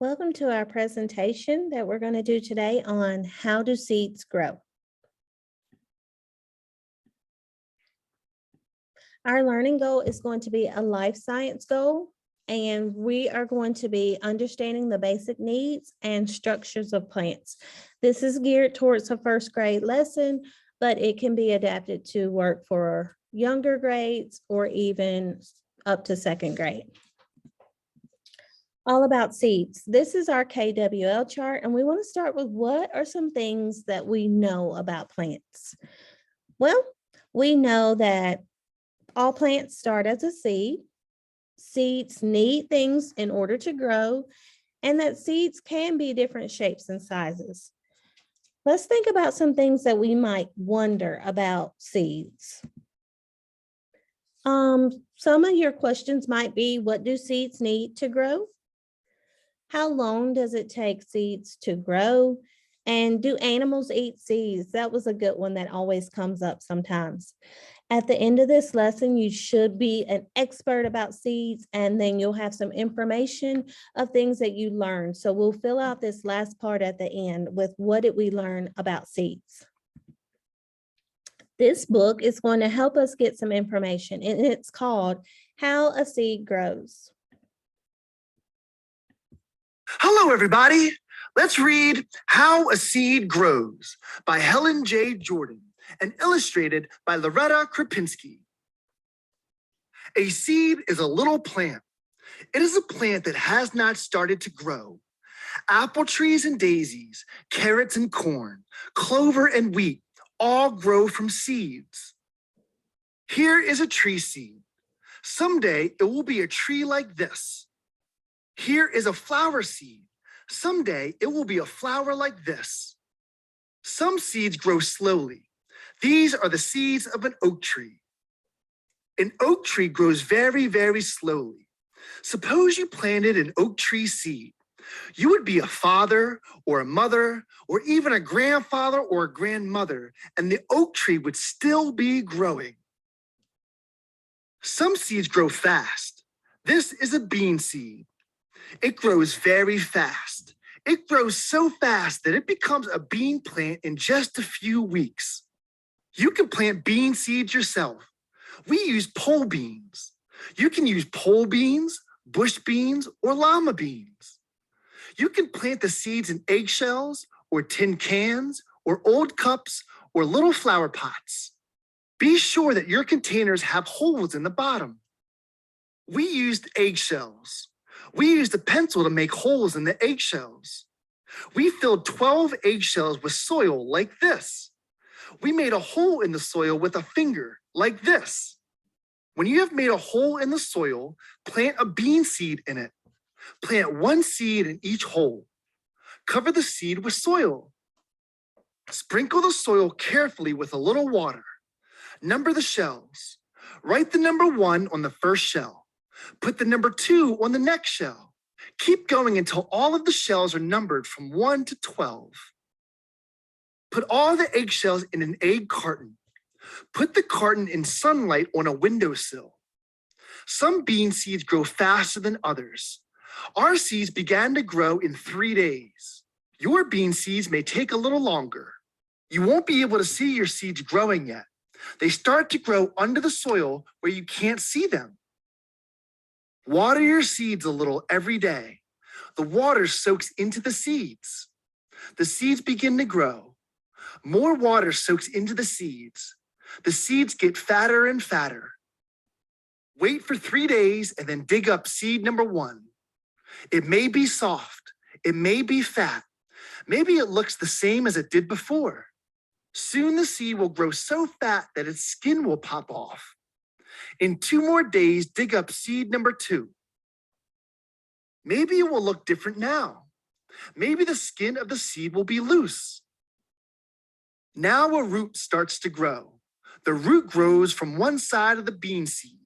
Welcome to our presentation that we're going to do today on how do seeds grow. Our learning goal is going to be a life science goal, and we are going to be understanding the basic needs and structures of plants. This is geared towards a first grade lesson, but it can be adapted to work for younger grades or even up to second grade. All about seeds. This is our KWL chart, and we want to start with what are some things that we know about plants? Well, we know that all plants start as a seed. Seeds need things in order to grow, and that seeds can be different shapes and sizes. Let's think about some things that we might wonder about seeds. Some of your questions might be, what do seeds need to grow? How long does it take seeds to grow? And do animals eat seeds? That was a good one that always comes up sometimes. At the end of this lesson, you should be an expert about seeds, and then you'll have some information of things that you learned. So we'll fill out this last part at the end with what did we learn about seeds. This book is going to help us get some information, and it's called How a Seed Grows. Hello, everybody. Let's read How a Seed Grows by Helen J. Jordan and illustrated by Loretta Krupinski. A seed is a little plant. It is a plant that has not started to grow. Apple trees and daisies, carrots and corn, clover and wheat all grow from seeds. Here is a tree seed. Someday it will be a tree like this. Here is a flower seed. Someday it will be a flower like this. Some seeds grow slowly. These are the seeds of an oak tree. An oak tree grows very, very slowly. Suppose you planted an oak tree seed. You would be a father or a mother or even a grandfather or a grandmother, and the oak tree would still be growing. Some seeds grow fast. This is a bean seed. It grows very fast. It grows so fast that it becomes a bean plant in just a few weeks. You can plant bean seeds yourself. We use pole beans. You can use pole beans, bush beans, or llama beans. You can plant the seeds in eggshells or tin cans or old cups or little flower pots. Be sure that your containers have holes in the bottom. We used eggshells. We used a pencil to make holes in the eggshells. We filled 12 eggshells with soil like this. We made a hole in the soil with a finger like this. When you have made a hole in the soil, plant a bean seed in it. Plant one seed in each hole. Cover the seed with soil. Sprinkle the soil carefully with a little water. Number the shells. Write the number 1 on the first shell. Put the number 2 on the next shell. Keep going until all of the shells are numbered from 1 to 12. Put all the eggshells in an egg carton. Put the carton in sunlight on a windowsill. Some bean seeds grow faster than others. Our seeds began to grow in 3 days. Your bean seeds may take a little longer. You won't be able to see your seeds growing yet. They start to grow under the soil where you can't see them. Water your seeds a little every day. The water soaks into the seeds. The seeds begin to grow. More water soaks into the seeds. The seeds get fatter and fatter. Wait for 3 days and then dig up seed number 1. It may be soft. It may be fat. Maybe it looks the same as it did before. Soon the seed will grow so fat that its skin will pop off. In 2 more days, dig up seed number 2. Maybe it will look different now. Maybe the skin of the seed will be loose. Now a root starts to grow. The root grows from one side of the bean seed.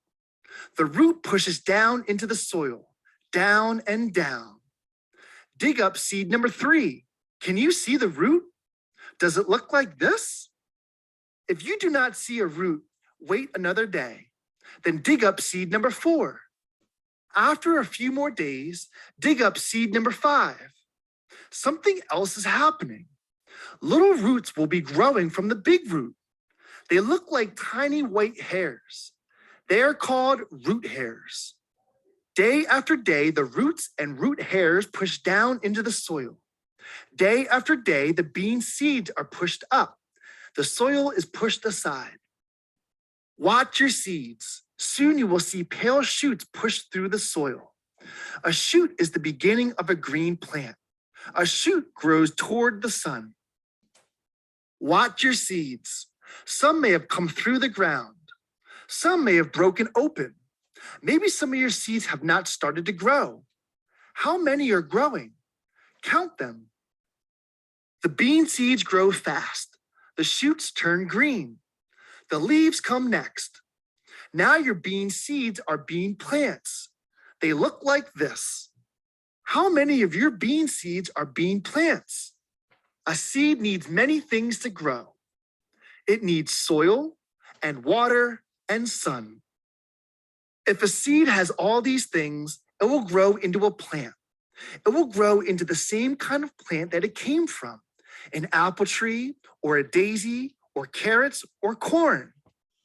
The root pushes down into the soil, down and down. Dig up seed number 3. Can you see the root? Does it look like this? If you do not see a root, wait another day. Then dig up seed number 4. After a few more days, dig up seed number 5. Something else is happening. Little roots will be growing from the big root. They look like tiny white hairs. They are called root hairs. Day after day, the roots and root hairs push down into the soil. Day after day, the bean seeds are pushed up. The soil is pushed aside. Watch your seeds. Soon you will see pale shoots pushed through the soil. A shoot is the beginning of a green plant. A shoot grows toward the sun. Watch your seeds. Some may have come through the ground. Some may have broken open. Maybe some of your seeds have not started to grow. How many are growing? Count them. The bean seeds grow fast. The shoots turn green. The leaves come next. Now your bean seeds are bean plants. They look like this. How many of your bean seeds are bean plants? A seed needs many things to grow. It needs soil and water and sun. If a seed has all these things, it will grow into a plant. It will grow into the same kind of plant that it came from, an apple tree or a daisy or carrots or corn.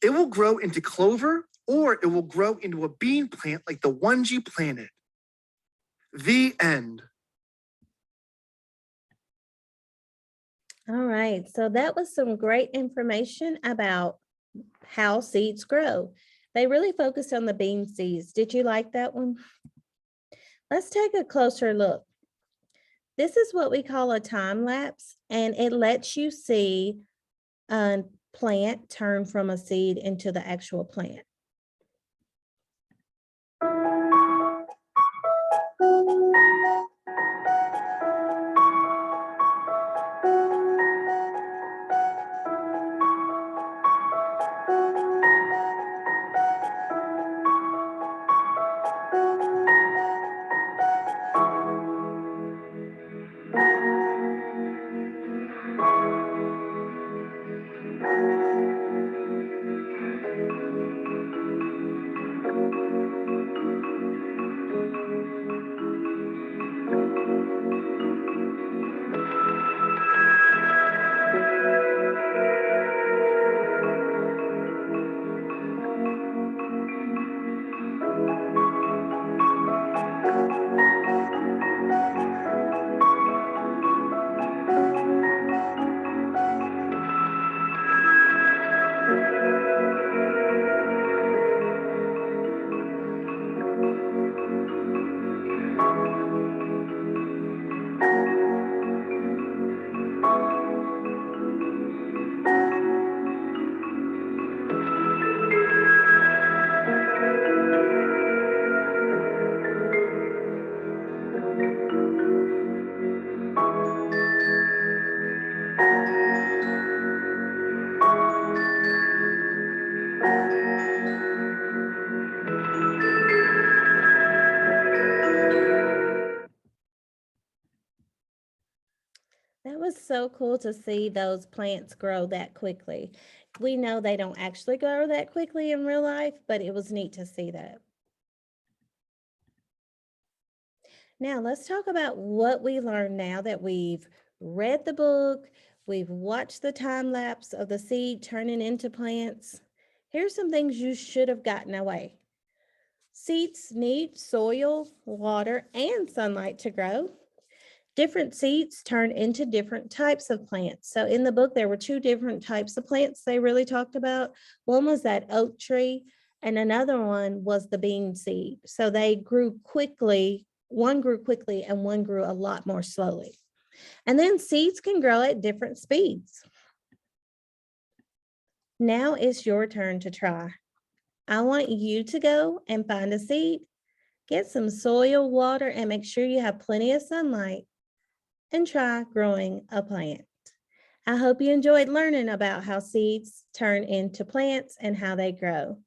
It will grow into clover, or it will grow into a bean plant like the ones you planted. The end. All right, so that was some great information about how seeds grow. They really focused on the bean seeds. Did you like that one? Let's take a closer look. This is what we call a time lapse, and it lets you see a plant turn from a seed into the actual plant. That was so cool to see those plants grow that quickly. We know they don't actually grow that quickly in real life, but it was neat to see that. Now let's talk about what we learned now that we've read the book, we've watched the time lapse of the seed turning into plants. Here's some things you should have gotten away. Seeds need soil, water, and sunlight to grow. Different seeds turn into different types of plants. So in the book, there were 2 different types of plants they really talked about. One was that oak tree, and another one was the bean seed. So they grew quickly. One grew quickly and one grew a lot more slowly. And then seeds can grow at different speeds. Now it's your turn to try. I want you to go and find a seed, get some soil, water, and make sure you have plenty of sunlight, and try growing a plant. I hope you enjoyed learning about how seeds turn into plants and how they grow.